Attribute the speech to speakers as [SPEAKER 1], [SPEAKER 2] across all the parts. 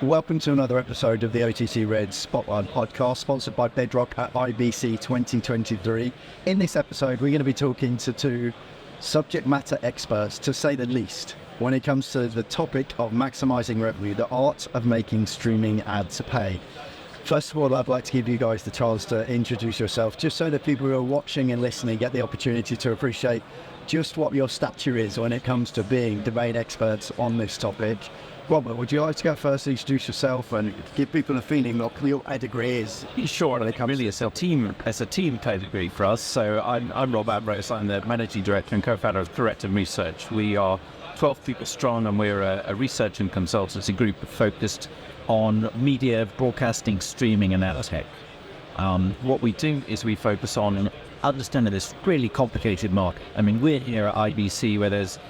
[SPEAKER 1] Welcome to another episode of the OTC Red Spotlight podcast, sponsored by Bedrock at IBC 2023. In this episode, we're going to be talking to two subject matter experts, to say the least, when it comes to the topic of maximizing revenue, the art of making streaming ads pay. First of all, I'd like to give you guys the chance to introduce yourself, just so that people who are watching and listening get the opportunity to appreciate just what your stature is when it comes to being domain experts on this topic. Robert, would you like to go first, introduce yourself and give people a feeling of what your pedigree is?
[SPEAKER 2] Sure, really it's a team pedigree for us. So I'm Rob Ambrose, I'm the Managing Director and Co-founder of Corrective Research. We are 12 people strong and we're a research and consultancy group focused on media, broadcasting, streaming and ad tech. What we do is we focus on understanding this really complicated market. I mean, we're here at IBC where there's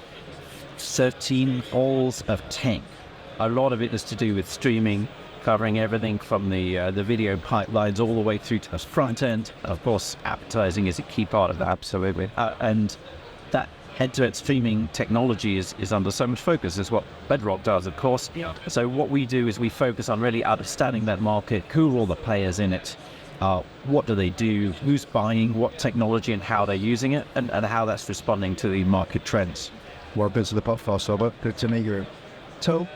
[SPEAKER 2] 13 halls of tech. A lot of it is to do with streaming, covering everything from the video pipelines all the way through to the front end. Of course, advertising is a key part of that.
[SPEAKER 1] Absolutely.
[SPEAKER 2] And that head-to-head streaming technology is under so much focus, is what Bedrock does, of course. Yeah. So what we do is we focus on really understanding that market, who are all the players in it, what do they do, who's buying, what technology and how they're using it, and how that's responding to the market trends.
[SPEAKER 1] Welcome to the podcast, Robert. Good to meet you.
[SPEAKER 3] So,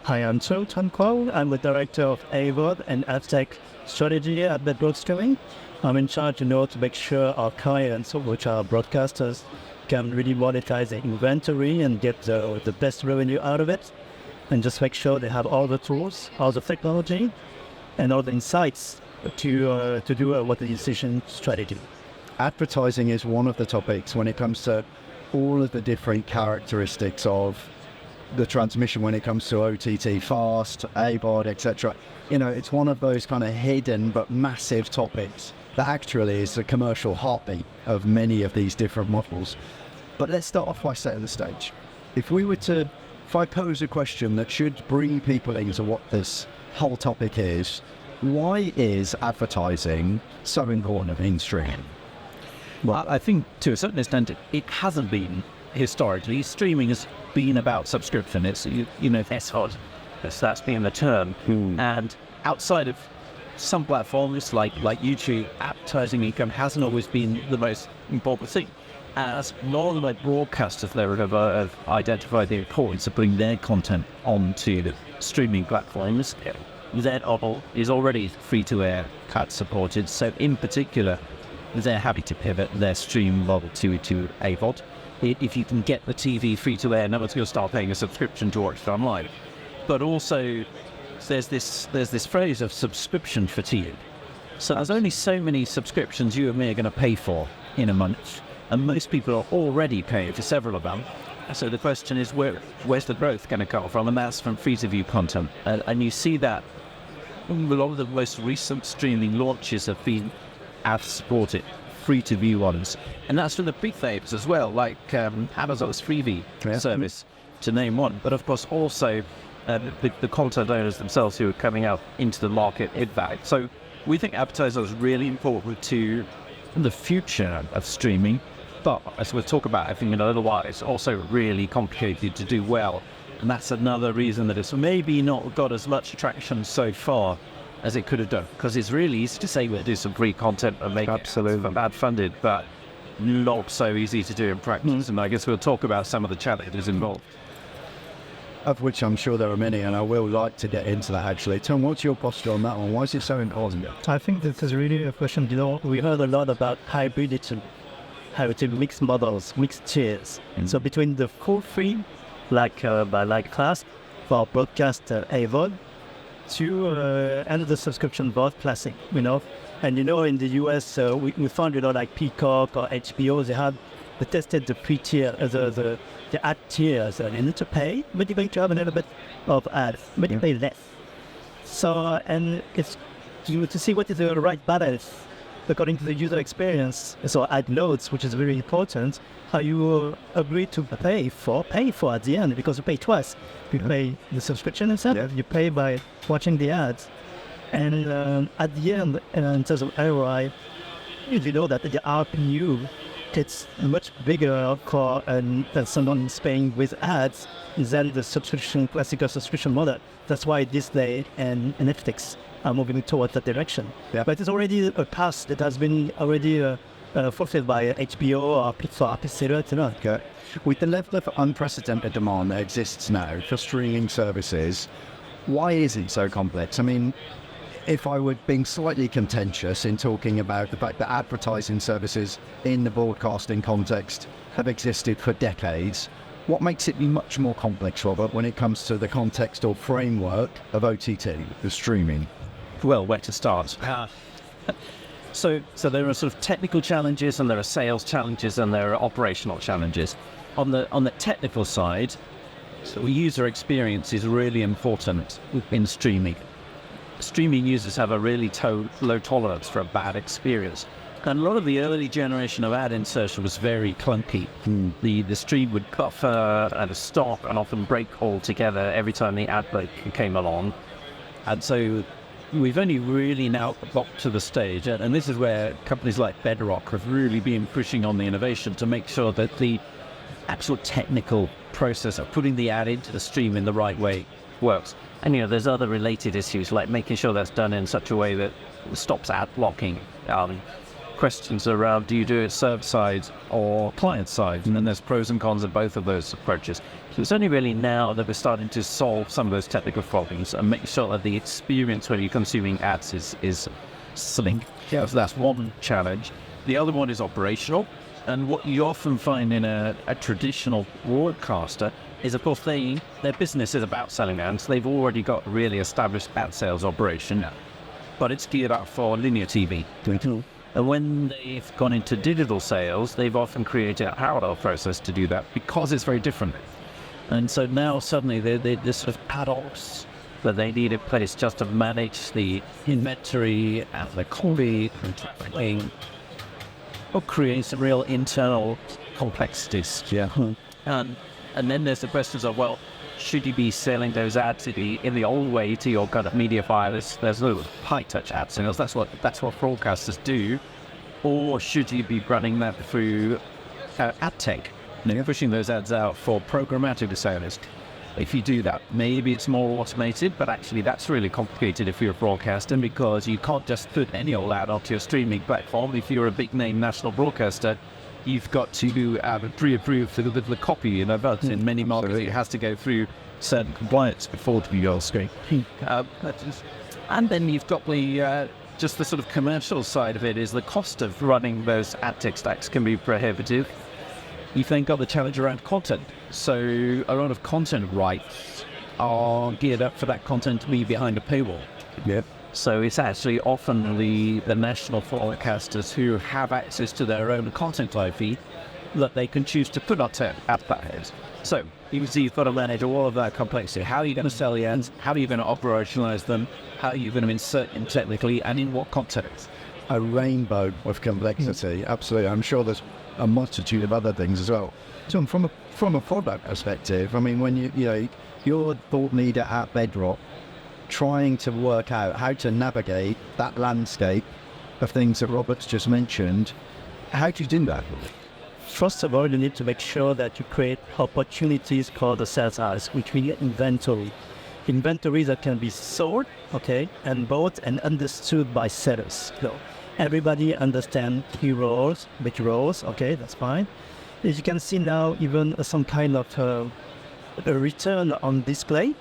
[SPEAKER 3] hi, I'm Cho Tan Kwao. I'm the Director of AVOD and AdTech Strategy at Bedrock Streaming. I'm in charge, to make sure our clients, which are broadcasters, can really monetize the inventory and get the best revenue out of it, and just make sure they have all the tools, all the technology, and all the insights to do what the decision strategy.
[SPEAKER 1] Advertising is one of the topics when it comes to all of the different characteristics of the transmission when it comes to OTT, fast, AVOD, etc. It's one of those kind of hidden but massive topics that actually is the commercial heartbeat of many of these different models. But let's start off by setting the stage. If I pose a question that should bring people into what this whole topic is, why is advertising so important in streaming?
[SPEAKER 2] Well, I think to a certain extent it hasn't been historically. Streaming has been about subscription. It's SVOD. That's been the term. And outside of some platforms like YouTube, advertising income hasn't always been the most important thing. As more and more broadcasters there have identified the importance of putting their content onto the streaming platforms, their model is already free-to-air cut supported. So in particular, they're happy to pivot their stream model to AVOD. If you can get the TV free-to-air, no one's going to start paying a subscription to watch it online. But also, there's this phrase of subscription fatigue. So there's only so many subscriptions you and me are going to pay for in a month, and most people are already paying for several of them. So the question is, where's the growth going to come from? And that's from free-to-view content. And you see that a lot of the most recent streaming launches have been ad-supported, free-to-view ones. And that's from the big names as well, like Amazon's Freevee service, to name one. But of course also the content owners themselves who are coming out into the market in that. So we think advertising is really important to the future of streaming. But as we'll talk about, I think in a little while, it's also really complicated to do well. And that's another reason that it's maybe not got as much traction so far as it could have done. Because it's really easy to say we'll do some free content and make it ad funded, but not so easy to do in practice. And I guess we'll talk about some of the challenges involved.
[SPEAKER 1] Of which I'm sure there are many, and I will like to get into that actually. Tom, what's your posture on that one? Why is it so important?
[SPEAKER 3] I think this is really a question. We heard a lot about hybridity, how to mix models, mix tiers. So between the full free, like class for broadcast AVOD, to and the subscription VOD classic, And in the US, we found, like Peacock or HBO, they tested the free tier, the ad tiers, and you need to pay, but you're going to have a little bit of ads, but you pay less. So, and it's to see what is the right balance according to the user experience. So ad loads, which is very important, how you agree to pay for at the end, because you pay twice. You pay the subscription itself, you pay by watching the ads. And at the end, in terms of ROI, you know that the RPU it's much bigger for someone in Spain with ads than the classical subscription model. That's why Disney and Netflix are moving towards that direction.
[SPEAKER 1] Yeah.
[SPEAKER 3] But it's already a path that has been already fulfilled by HBO or Pixar, etc.
[SPEAKER 1] Okay. With the level of unprecedented demand that exists now for streaming services, why is it so complex? I mean, if I were being slightly contentious in talking about the fact that advertising services in the broadcasting context have existed for decades, what makes it much more complex, Robert, when it comes to the context or framework of OTT, the streaming?
[SPEAKER 2] Well, where to start? So there are sort of technical challenges, and there are sales challenges, and there are operational challenges. On the technical side, user experience is really important in streaming. Streaming users have a really low tolerance for a bad experience. And a lot of the early generation of ad insertion was very clunky. The stream would buffer and stop and often break altogether every time the ad break came along. And so we've only really now got to the stage, and this is where companies like Bedrock have really been pushing on the innovation to make sure that the actual technical process of putting the ad into the stream in the right way works. And there's other related issues like making sure that's done in such a way that stops ad blocking. Questions around, do you do it server side or client side? And then there's pros and cons of both of those approaches. So it's only really now that we're starting to solve some of those technical problems and make sure that the experience when you're consuming ads is slick. So that's one challenge. The other one is operational. And what you often find in a traditional broadcaster is, of course, their business is about selling ads. They've already got a really established ad sales operation, but it's geared up for linear TV. And when they've gone into digital sales, they've often created a parallel process to do that because it's very different. And so now suddenly they're sort of ad-ops that they need in place just to manage the inventory and the copy and trafficking, or create some real internal complexities. And then there's the questions of, well, should you be selling those ads in the old way to your kind of media buyers? There's little high touch ads, and that's what broadcasters do, or should you be running that through ad tech, pushing those ads out for programmatic sales? If you do that, maybe it's more automated, but actually that's really complicated if you're a broadcaster, because you can't just put any old ad onto your streaming platform. If you're a big name national broadcaster, you've got to pre-approve for the copy, but in many markets it has to go through certain compliance before to be your screen. And then you've got just the sort of commercial side of it is the cost of running those ad tech stacks can be prohibitive. You've then got the challenge around content. So a lot of content rights are geared up for that content to be behind a paywall. So it's actually often the national broadcasters who have access to their own content IP that they can choose to put at that. So you can see you've got to manage all of that complexity. How are you going to sell the ads? How are you going to operationalize them? How are you going to insert them technically, and in what context?
[SPEAKER 1] A rainbow of complexity, absolutely. I'm sure there's a multitude of other things as well. So from a product perspective, I mean, when you're a thought leader at Bedrock, trying to work out how to navigate that landscape of things that Robert's just mentioned, how do you do that?
[SPEAKER 3] First of all, you need to make sure that you create opportunities called the sales house, which means inventory. Inventory that can be sold, and bought and understood by sellers. So everybody understands key roles, big roles, that's fine. As you can see now, even some kind of a return on display,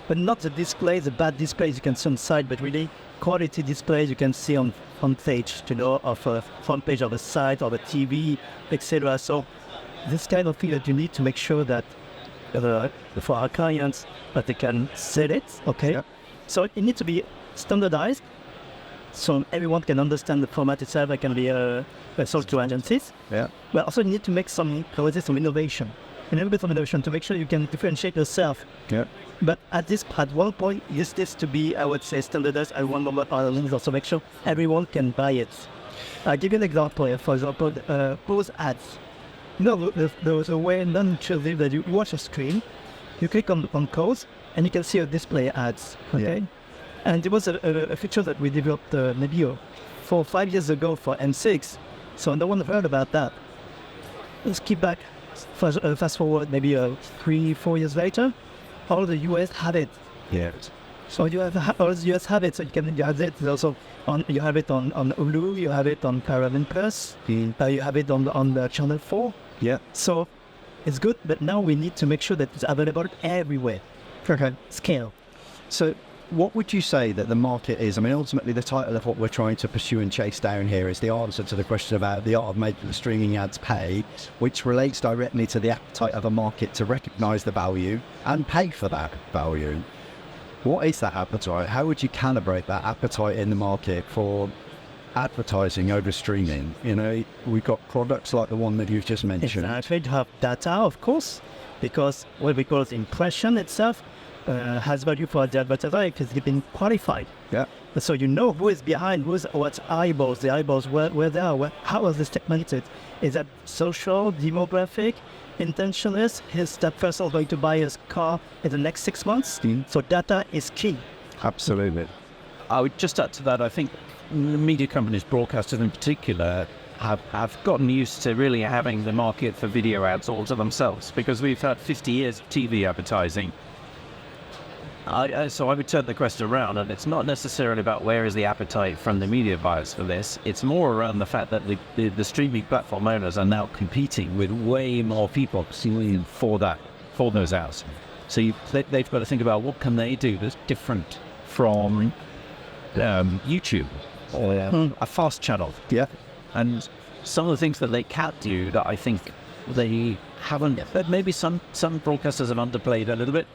[SPEAKER 3] but not the displays, the bad displays you can see on site, but really quality displays you can see on front page, of a front page of a site or a TV, etc. So this kind of thing that you need to make sure that for our clients that they can sell it, So it needs to be standardized, so everyone can understand the format itself. It can be sold to agencies. But also you need to make some innovation. A little bit of innovation to make sure you can differentiate yourself. But at one point, this needs to be, I would say, standardized at one moment or another, also make sure everyone can buy it. I'll give you an example. For example, pause ads. There was a way non-intrusive that you watch a screen, you click on pause, and you can see a display ads. And there was a feature that we developed maybe 4 or 5 years ago for M6, so no one heard about that. let's keep back, fast forward maybe 3-4 years later, all the US had it.
[SPEAKER 1] Yes.
[SPEAKER 3] So you have all the US have it. So you have it also you have it on Hulu, you have it on Paramount Plus, you have it on the Channel 4.
[SPEAKER 1] Yeah.
[SPEAKER 3] So it's good, but now we need to make sure that it's available everywhere.
[SPEAKER 1] Okay.
[SPEAKER 3] Scale.
[SPEAKER 1] So what would you say that the market is? I mean, ultimately, the title of what we're trying to pursue and chase down here is the answer to the question about the art of making the streaming ads pay, which relates directly to the appetite of a market to recognise the value and pay for that value. What is that appetite? How would you calibrate that appetite in the market for advertising over streaming? You know, we've got products like the one that you've just mentioned.
[SPEAKER 3] Exactly. To have data, of course, because what we call the impression itself has value for the advertiser because it's been qualified.
[SPEAKER 1] Yeah.
[SPEAKER 3] So you know who is behind, what eyeballs, the eyeballs, where they are, how is this segmented? Is that social, demographic, intentionalist? Is that person going to buy his car in the next 6 months? So data is key.
[SPEAKER 1] Absolutely.
[SPEAKER 2] I would just add to that, I think media companies, broadcasters in particular, have gotten used to really having the market for video ads all to themselves, because we've had 50 years of TV advertising. So I would turn the question around, and it's not necessarily about where is the appetite from the media buyers for this. It's more around the fact that the streaming platform owners are now competing with way more people for those ads. So they've got to think about what can they do that's different from YouTube or a fast channel.
[SPEAKER 1] Yeah.
[SPEAKER 2] And some of the things that they can't do that I think they haven't, but maybe some broadcasters have underplayed a little bit,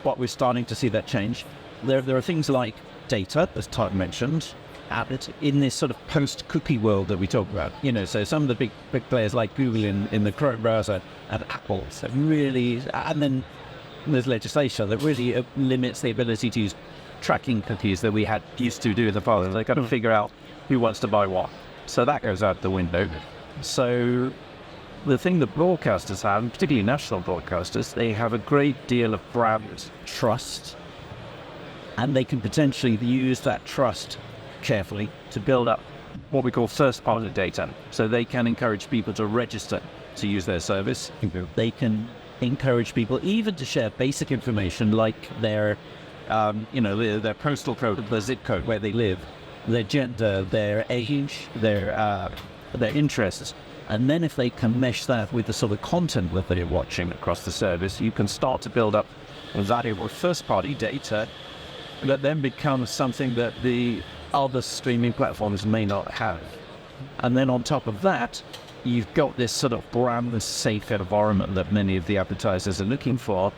[SPEAKER 2] but we're starting to see that change. There are things like data, as Todd mentioned, and in this sort of post-cookie world that we talk about. You know, so some of the big players like Google in the Chrome browser and Apple have really, and then there's legislation that really limits the ability to use tracking cookies that we used to do in the past. They've got to figure out who wants to buy what. So that goes out the window. So the thing that broadcasters have, and particularly national broadcasters, they have a great deal of brand trust, and they can potentially use that trust carefully to build up what we call first-party data. So they can encourage people to register to use their service. They can encourage people even to share basic information like their postal code, their zip code, where they live, their gender, their age, their interests. And then if they can mesh that with the sort of content that they're watching across the service, you can start to build up valuable first-party data that then becomes something that the other streaming platforms may not have. And then on top of that, you've got this sort of brand safe environment that many of the advertisers are looking for.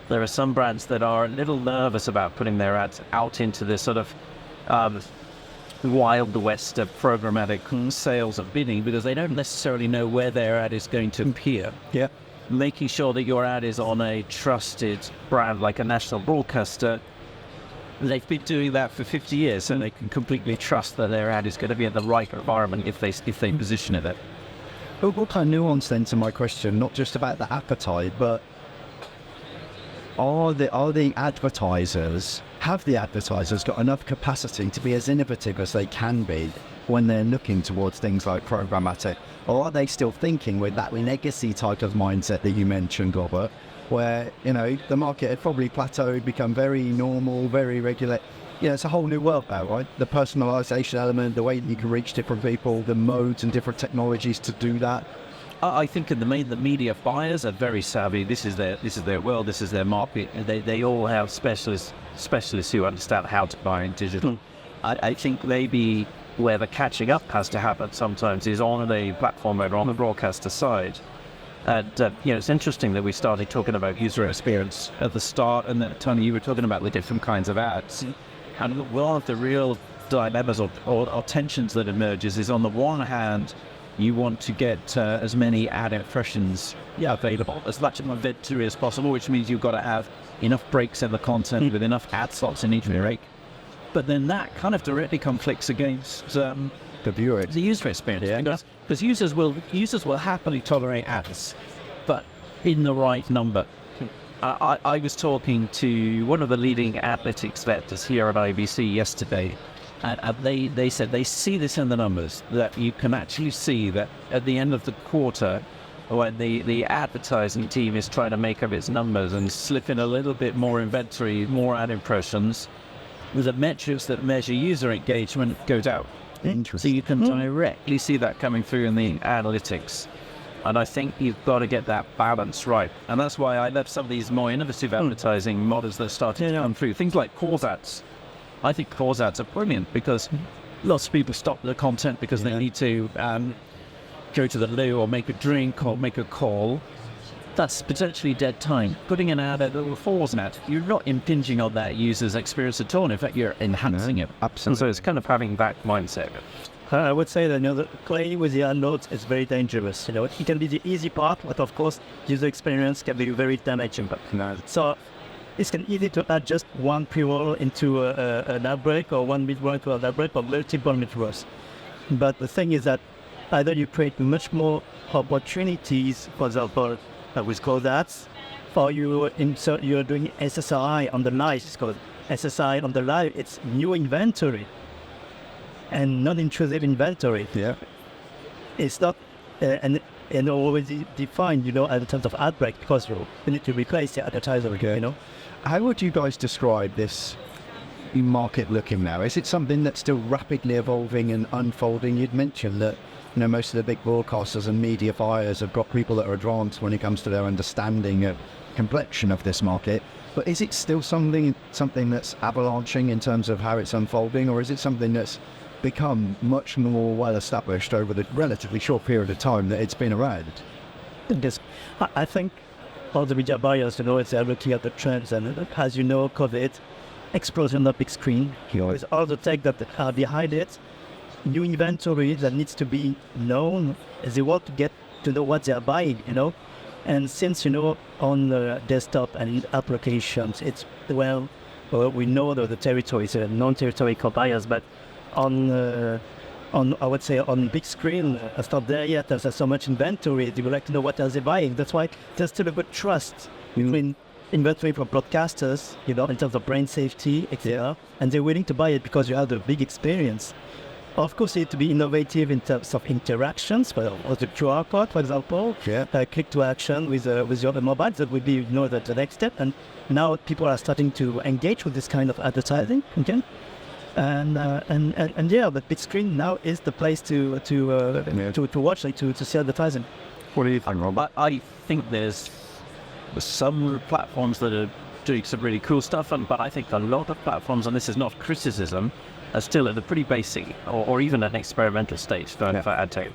[SPEAKER 2] There are some brands that are a little nervous about putting their ads out into this sort of wild west of programmatic sales and bidding, because they don't necessarily know where their ad is going to appear.
[SPEAKER 1] Yeah.
[SPEAKER 2] Making sure that your ad is on a trusted brand like a national broadcaster, they've been doing that for 50 years, so they can completely trust that their ad is going to be in the right environment if they position it there.
[SPEAKER 1] What kind of nuance then to my question, not just about the appetite, but have the advertisers got enough capacity to be as innovative as they can be when they're looking towards things like programmatic? Or are they still thinking with that legacy type of mindset that you mentioned, Robert, where, you know, the market had probably plateaued, become very normal, very regular? You know, it's a whole new world now, right? The personalization element, the way that you can reach different people, the modes and different technologies to do that.
[SPEAKER 2] I think in the main, the media buyers are very savvy. This is their world. This is their market. They all have specialists who understand how to buy in digital. I think maybe where the catching up has to happen sometimes is on a platform or on the broadcaster side. And it's interesting that we started talking about user experience at the start, and then Tony, you were talking about the different kinds of ads. And one of the real dilemmas or tensions that emerges is, on the one hand, you want to get as many ad impressions available, as much inventory as possible, which means you've got to have enough breaks in the content with enough ad slots in each break. But then that kind of directly conflicts against the user experience, because users will happily tolerate ads, but in the right number. I was talking to one of the leading analytics vectors here at IBC yesterday, and they said they see this in the numbers, that you can actually see that at the end of the quarter, when the advertising team is trying to make up its numbers and slip in a little bit more inventory, more ad impressions, the metrics that measure user engagement go down. So you can directly see that coming through in the analytics. And I think you've got to get that balance right. And that's why I love some of these more innovative advertising models that started to come through. Things like cause ads. I think cause ads are brilliant because lots of people stop the content because they need to go to the loo or make a drink or make a call. That's potentially dead time. Putting an ad at the falls ad, you're not impinging on that user's experience at all. In fact, you're enhancing it.
[SPEAKER 1] Absolutely.
[SPEAKER 2] So it's kind of having that mindset.
[SPEAKER 3] I would say that the playing with the ad loads is very dangerous. It can be the easy part, but of course, user experience can be very damaging. So it's easy to add just one pre-roll into an ad break or one mid-roll into an ad break or multiple mid-rolls. But the thing is that either you create much more opportunities, for example, with closed ads, or you're doing SSI on the live. It's called SSI on the live. It's new inventory and non-intrusive inventory.
[SPEAKER 1] Yeah.
[SPEAKER 3] It's not and already defined, in terms of ad break, because you need to replace the advertiser again.
[SPEAKER 1] How would you guys describe this market looking now? Is it something that's still rapidly evolving and unfolding? You'd mentioned that most of the big broadcasters and media buyers have got people that are advanced when it comes to their understanding of complexion of this market. But is it still something that's avalanching in terms of how it's unfolding, or is it something that's become much more well established over the relatively short period of time that it's been around?
[SPEAKER 3] I think all the media buyers, they're looking at the trends, and as you know, COVID, explosion on the big screen, with all the tech that are behind it, new inventory that needs to be known. They want to get to know what they're buying, And since, on the desktop and applications, it's, we know the territories, non-territorial buyers, but on I would say on big screen, it's not there yet. There's so much inventory. They would like to know what else they're buying. That's why there's still a good trust between inventory from broadcasters, in terms of brand safety, etc. And they're willing to buy it because you have the big experience. Of course, you need to be innovative in terms of interactions, or the QR code, for example. Click to action with your mobile. That would be, the next step. And now people are starting to engage with this kind of advertising. Okay. And the big screen now is the place to watch, to see advertising.
[SPEAKER 1] What do you think, Rob?
[SPEAKER 2] I think there's some platforms that are doing some really cool stuff, but I think a lot of platforms, and this is not criticism, are still at the pretty basic or even an experimental stage for ad tech.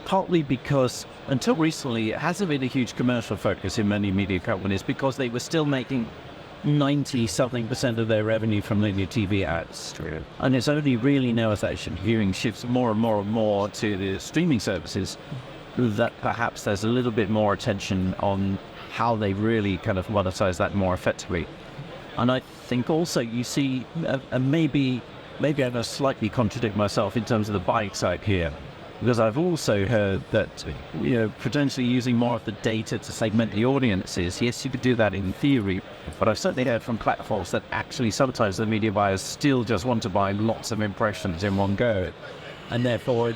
[SPEAKER 2] Partly because until recently it hasn't been a huge commercial focus in many media companies because they were still making 90-something% of their revenue from linear TV ads.
[SPEAKER 1] True.
[SPEAKER 2] And it's only really now as that viewing shifts more and more and more to the streaming services that perhaps there's a little bit more attention on how they really kind of monetize that more effectively. And I think also you see, maybe I'm going to slightly contradict myself in terms of the buying side here, because I've also heard that, potentially using more of the data to segment the audiences. Yes, you could do that in theory, but I've certainly heard from platforms that actually sometimes the media buyers still just want to buy lots of impressions in one go. And therefore,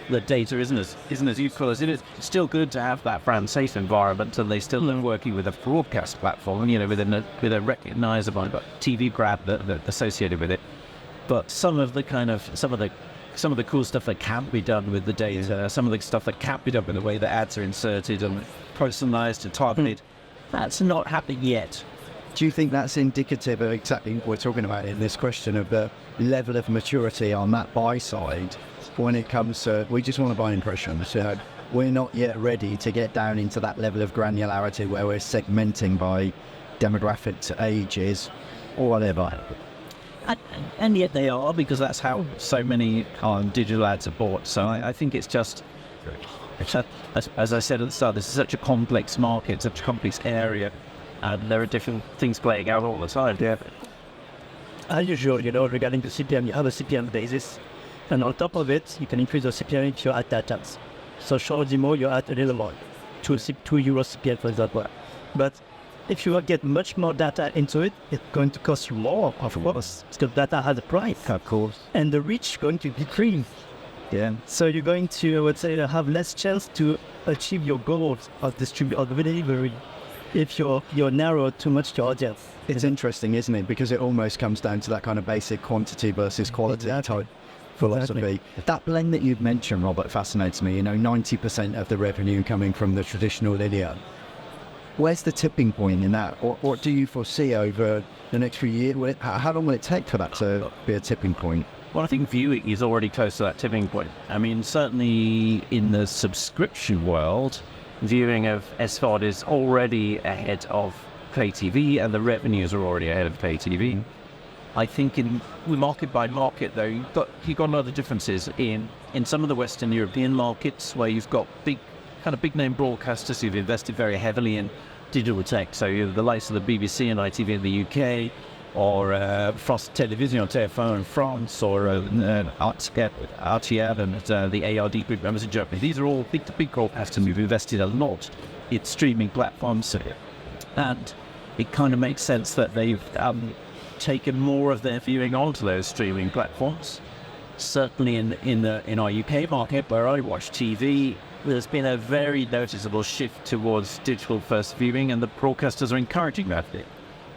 [SPEAKER 2] the data isn't as useful as it is. It's still good to have that brand safe environment, and they still are working with a broadcast platform, with a recognizable TV grab that associated with it. But some of the cool stuff that can't be done with the data, some of the stuff that can't be done with the way the ads are inserted and personalized and targeted, that's not happening yet.
[SPEAKER 1] Do you think that's indicative of exactly what we're talking about in this question of the level of maturity on that buy side when it comes to, we just want to buy impressions? We're not yet ready to get down into that level of granularity where we're segmenting by demographics, ages, or whatever.
[SPEAKER 2] And yet they are, because that's how so many digital ads are bought. So I think it's just, as I said at the start, this is such a complex market, such a complex area, and there are different things playing out all the time.
[SPEAKER 3] Yeah. As usual, regarding the CPM, you have a CPM basis, and on top of it, you can increase the CPM if you add data. So short demo, you add a little more, 2 euro CPM, for example. But if you get much more data into it, it's going to cost you more, of course, because data has a price.
[SPEAKER 1] Of course.
[SPEAKER 3] And the reach is going to decrease.
[SPEAKER 1] Yeah.
[SPEAKER 3] So you're going to, I would say, have less chance to achieve your goals of delivery if you're narrow too much to audience.
[SPEAKER 1] It's interesting, isn't it? Because it almost comes down to that kind of basic quantity versus quality type philosophy.
[SPEAKER 3] Exactly.
[SPEAKER 1] That blend that you've mentioned, Robert, fascinates me. 90% of the revenue coming from the traditional linear. Where's the tipping point in that? Or what do you foresee over the next few years? How long will it take for that to be a tipping point?
[SPEAKER 2] Well, I think viewing is already close to that tipping point. I mean, certainly in the subscription world, viewing of SVOD is already ahead of pay TV, and the revenues are already ahead of pay TV. I think in market by market, though, you've got a lot of differences in some of the Western European markets where you've got big name broadcasters who've invested very heavily in digital tech. So you have the likes of the BBC and ITV in the UK, or France Télévisions TF1 in France, or RTL and the ARD group members in Germany. These are all big broadcasters who've invested a lot in streaming platforms, and it kind of makes sense that they've taken more of their viewing onto those streaming platforms. Certainly in our UK market, where I watch TV, there's been a very noticeable shift towards digital first viewing, and the broadcasters are encouraging that.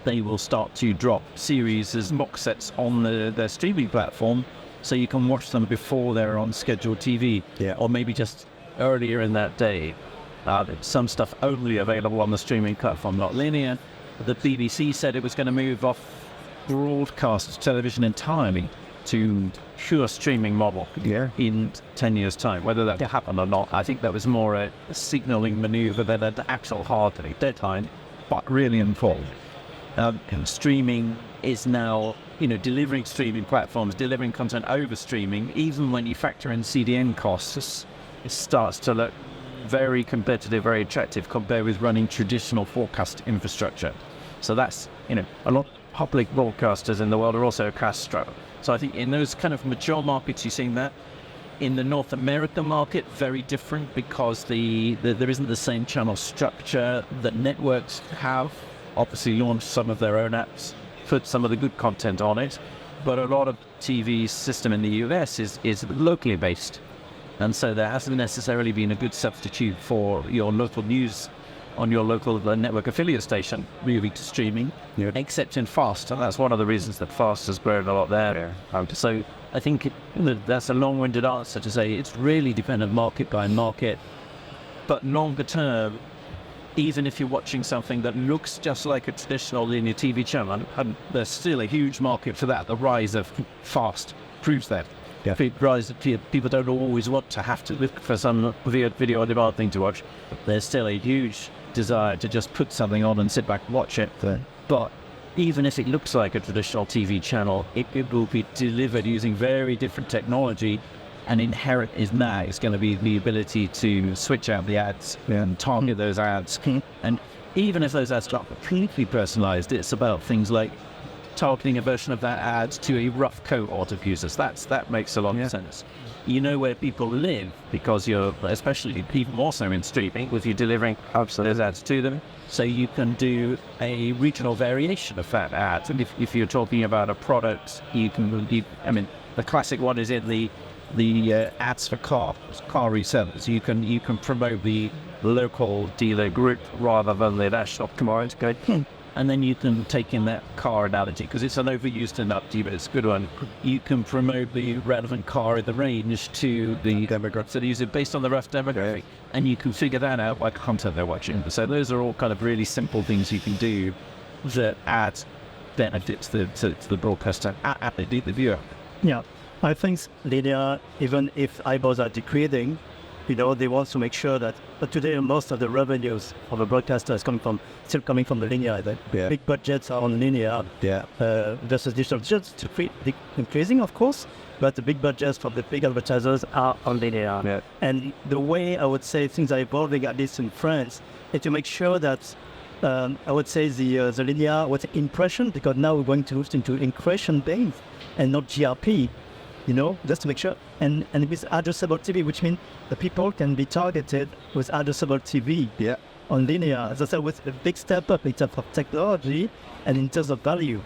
[SPEAKER 2] They will start to drop series as box sets on their streaming platform, so you can watch them before they're on scheduled TV, or maybe just earlier in that day. Some stuff only available on the streaming platform, not linear. The BBC said it was going to move off broadcast television entirely to pure streaming model in 10 years' time. Whether that happened or not, I think that was more a signalling maneuver than an actual hard deadline, but really involved. Streaming is now, delivering streaming platforms, delivering content over streaming. Even when you factor in CDN costs, it starts to look very competitive, very attractive compared with running traditional forecast infrastructure. So that's, a lot of public broadcasters in the world are also cash strapped. So I think in those kind of mature markets, you're seeing that. In the North American market, very different, because there isn't the same channel structure that networks have. Obviously launched some of their own apps, put some of the good content on it, but a lot of TV system in the US is locally based, and so there hasn't necessarily been a good substitute for your local news on your local network affiliate station moving to streaming, except in FAST, and that's one of the reasons that FAST has grown a lot there. So I think that's a long-winded answer to say it's really dependent market by market, but longer term, even if you're watching something that looks just like a traditional linear TV channel, and there's still a huge market for that. The rise of FAST proves that. People don't always want to have to look for some video on demand thing to watch. There's still a huge desire to just put something on and sit back and watch it. But even if it looks like a traditional TV channel, it will be delivered using very different technology. And inherent is going to be the ability to switch out the ads and target those ads. And even if those ads are completely personalized, it's about things like targeting a version of that ad to a rough cohort of users. That makes a lot of sense. You know where people live, because you're, especially people more so in streaming, with you delivering those ads to them. So you can do a regional variation of that ad. And if you're talking about a product, the classic one is in the ads for car resellers. You can promote the local dealer group rather than the national command code. And then you can take in that car analogy, because it's an overused analogy, but it's a good one. You can promote the relevant car in the range to the demographic, so they use it based on the rough demographic, and you can figure that out by content they're watching. So those are all kind of really simple things you can do that add benefits to the broadcaster and the viewer.
[SPEAKER 3] Yeah. I think linear, even if eyeballs are decreasing, they want to make sure that. But today, most of the revenues of a broadcaster is still coming from the linear. Big budgets are on linear versus digital. Just increasing, of course, but the big budgets from the big advertisers are on linear. Yeah. And the way I would say things are evolving, at least in France, is to make sure that I would say the linear impression, because now we're going to move into impression based and not GRP. Just to make sure, and with addressable TV, which means the people can be targeted with addressable TV on linear. As I said, with a big step up in terms of technology and in terms of value.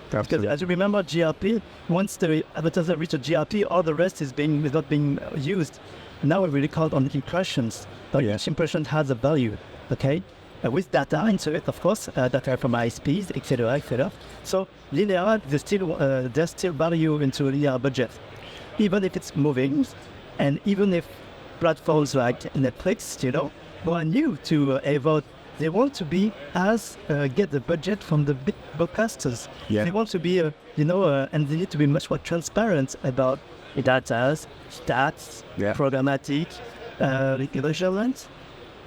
[SPEAKER 3] Because as you remember, GRP, once the advertiser reaches GRP, all the rest is not being used. Now we really count on impressions. Each impression has a value, okay? With data into it, of course, data from ISPs, etc., etc. So linear, there's still value into linear budget, even if it's moving, and even if platforms like Netflix, who are new to AVOD, they want to be get the budget from the big broadcasters. They want to be, and they need to be much more transparent about data, stats, programmatic, measurements.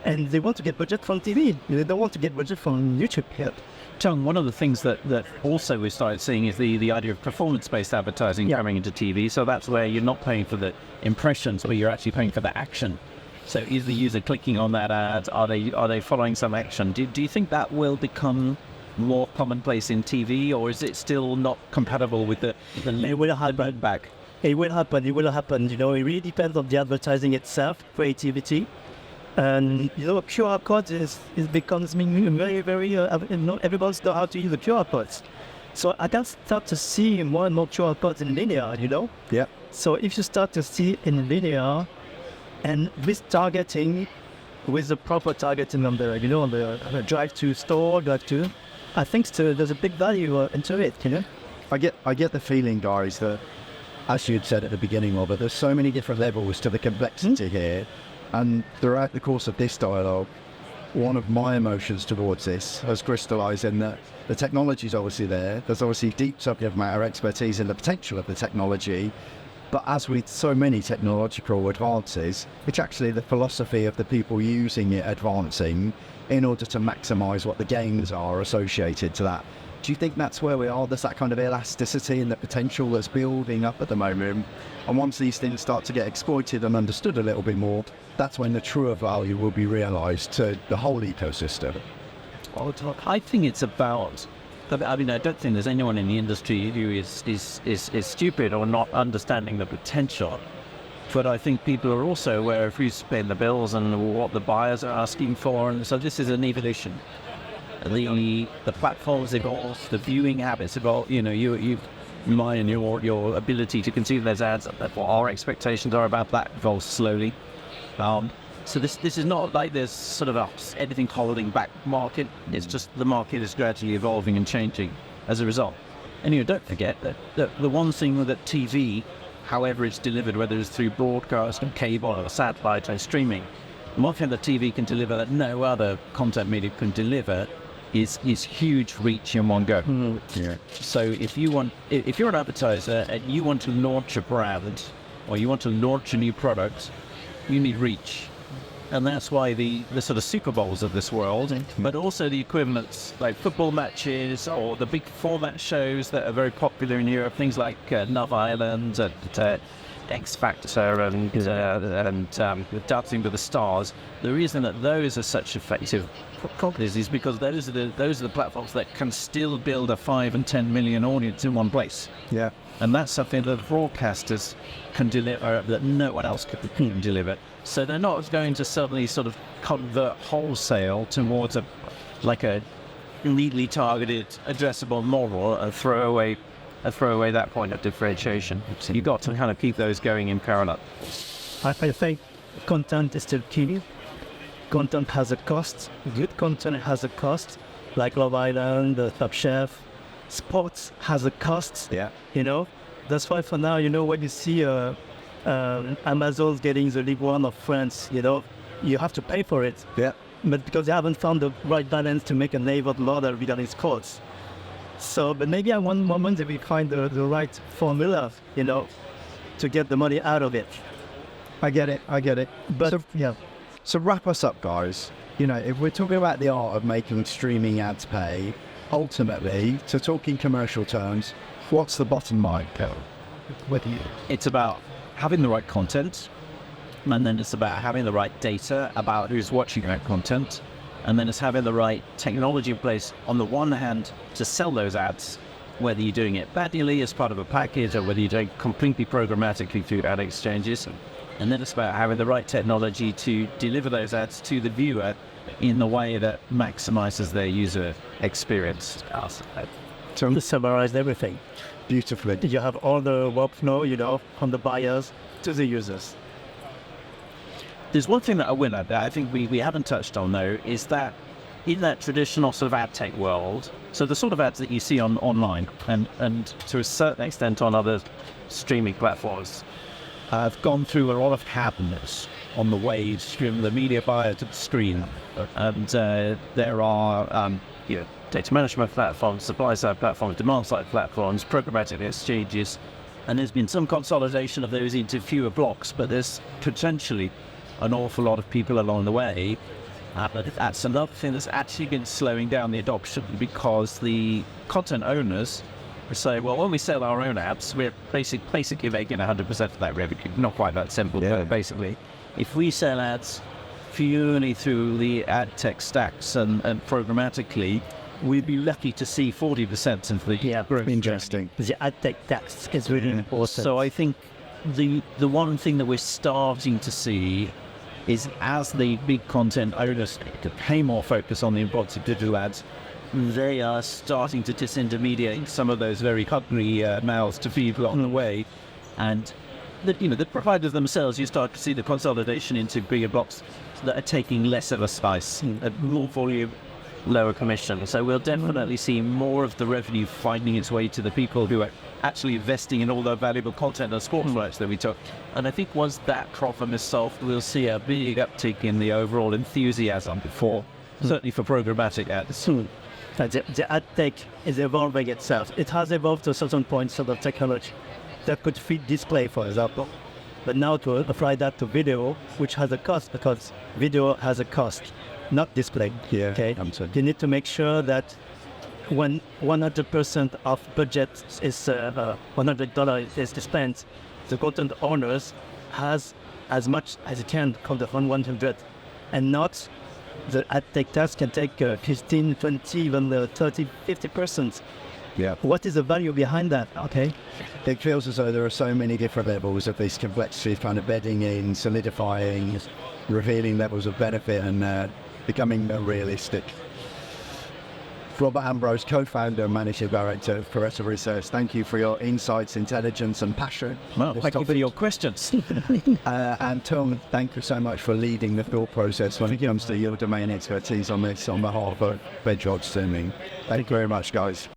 [SPEAKER 3] And they want to get budget from TV. They don't want to get budget from YouTube yet.
[SPEAKER 2] Chung, one of the things that also we started seeing is the idea of performance-based advertising coming into TV. So that's where you're not paying for the impressions, but you're actually paying for the action. So is the user clicking on that ad? Are they following some action? Do you think that will become more commonplace in TV, or is it still not compatible with the
[SPEAKER 3] It will happen.
[SPEAKER 2] back?
[SPEAKER 3] It will happen. It really depends on the advertising itself, creativity. And QR code becomes very, very. Everybody's know how to use the QR codes. So I can start to see more and more QR codes in linear.
[SPEAKER 1] Yeah.
[SPEAKER 3] So if you start to see in linear, and with targeting, with the proper targeting on the drive to store, I think there's a big value into it.
[SPEAKER 1] I get the feeling, guys, that as you had said at the beginning of it, there's so many different levels to the complexity here. And throughout the course of this dialogue, one of my emotions towards this has crystallized in that the technology is obviously there. There's obviously deep subject matter expertise in the potential of the technology. But as with so many technological advances, it's actually the philosophy of the people using it advancing in order to maximize what the gains are associated to that. Do you think that's where we are? There's that kind of elasticity and the potential that's building up at the moment. And once these things start to get exploited and understood a little bit more, that's when the truer value will be realized to the whole ecosystem.
[SPEAKER 2] I think it's about, I don't think there's anyone in the industry who is stupid or not understanding the potential. But I think people are also aware of who's paying the bills and what the buyers are asking for. And so this is an evolution. The platforms evolve, the viewing habits evolve. Mine and your ability to consume those ads, what our expectations are about that evolves slowly. So this is not like there's sort of anything holding back market. It's just the market is gradually evolving and changing as a result. And don't forget that the one thing that TV, however it's delivered, whether it's through broadcast or cable or satellite or streaming, one thing that TV can deliver that no other content media can deliver is huge reach in one go. So if you're an advertiser and you want to launch a brand or you want to launch a new product, you need reach. And that's why the sort of Super Bowls of this world, but also the equivalents like football matches or the big format shows that are very popular in Europe, things like Love Island and X Factor and Dancing with the Stars. The reason that those are such effective properties is because those are the platforms that can still build a 5 and 10 million audience in one place.
[SPEAKER 1] Yeah.
[SPEAKER 2] And that's something that broadcasters can deliver that no one else can deliver. So they're not going to suddenly sort of convert wholesale towards a neatly targeted, addressable model and throw away that point of differentiation. So you've got to kind of keep those going in parallel.
[SPEAKER 3] I think content is still key. Content has a cost. Good content has a cost, like Love Island, Top Chef. Sports has a cost.
[SPEAKER 1] Yeah.
[SPEAKER 3] That's why for now, when you see Amazon's getting the League One of France, you have to pay for it.
[SPEAKER 1] Yeah.
[SPEAKER 3] But because they haven't found the right balance to make a AVOD model regarding sports. So, but maybe at one moment they will find the right formula, to get the money out of it.
[SPEAKER 1] I get it. But So wrap us up, guys. If we're talking about the art of making streaming ads pay, ultimately, to talk in commercial terms, what's the bottom line, Kel?
[SPEAKER 2] It's about having the right content, and then it's about having the right data about who's watching that content, and then it's having the right technology in place, on the one hand, to sell those ads, whether you're doing it manually as part of a package or whether you're doing it completely programmatically through ad exchanges. And then it's about having the right technology to deliver those ads to the viewer in the way that maximizes their user experience.
[SPEAKER 3] to summarize everything.
[SPEAKER 1] Beautifully.
[SPEAKER 3] You have all the workflow, from the buyers to the users.
[SPEAKER 2] There's one thing that I will add that I think we haven't touched on, though, is that in that traditional sort of ad tech world, so the sort of ads that you see online and to a certain extent on other streaming platforms, have gone through a lot of happiness on the way from the media buyer to the screen. And there are data management platforms, supply side platforms, demand side platforms, programmatic exchanges, and there's been some consolidation of those into fewer blocks, but there's potentially an awful lot of people along the way. But that's another thing that's actually been slowing down the adoption, because the content owners say, well, when we sell our own apps, we're basically making 100% of that revenue. Not quite that simple, but basically, if we sell ads purely through the ad tech stacks and programmatically, we'd be lucky to see 40% of the growth.
[SPEAKER 1] Interesting.
[SPEAKER 3] The ad tech tax is really important.
[SPEAKER 2] So I think the one thing that we're starting to see is, as the big content owners to pay more focus on the importance of digital ads, they are starting to disintermediate some of those very hungry mouths to feed along the way. And the providers themselves, you start to see the consolidation into bigger blocks that are taking less of a slice, more volume, lower commission. So we'll definitely see more of the revenue finding its way to the people who are actually investing in all the valuable content and sports rights that we took. And I think once that problem is solved, we'll see a big uptick in the overall enthusiasm certainly for programmatic ads.
[SPEAKER 3] The ad tech is evolving itself. It has evolved to a certain point, sort of technology that could feed display, for example. But now to apply that to video, which has a cost, because video has a cost, not display.
[SPEAKER 1] Yeah,
[SPEAKER 3] okay.
[SPEAKER 1] absolutely.
[SPEAKER 3] You need to make sure that when 100% of budget is $100 is spent, the content owners has as much as it can come from 100, and not the ad tech task can take 15, 20, even 30, 50%.
[SPEAKER 1] Yeah.
[SPEAKER 3] What is the value behind that? Okay.
[SPEAKER 1] It feels as though there are so many different levels of this complexity, kind of bedding in, solidifying, revealing levels of benefit, and becoming realistic. Robert Ambrose, co-founder and managing director of Pareto Research, thank you for your insights, intelligence and passion.
[SPEAKER 2] Well, thank you for your questions.
[SPEAKER 1] And Tom, thank you so much for leading the thought process when it comes to your domain expertise on this on behalf of Bedrock Streaming. Thank you very much, guys.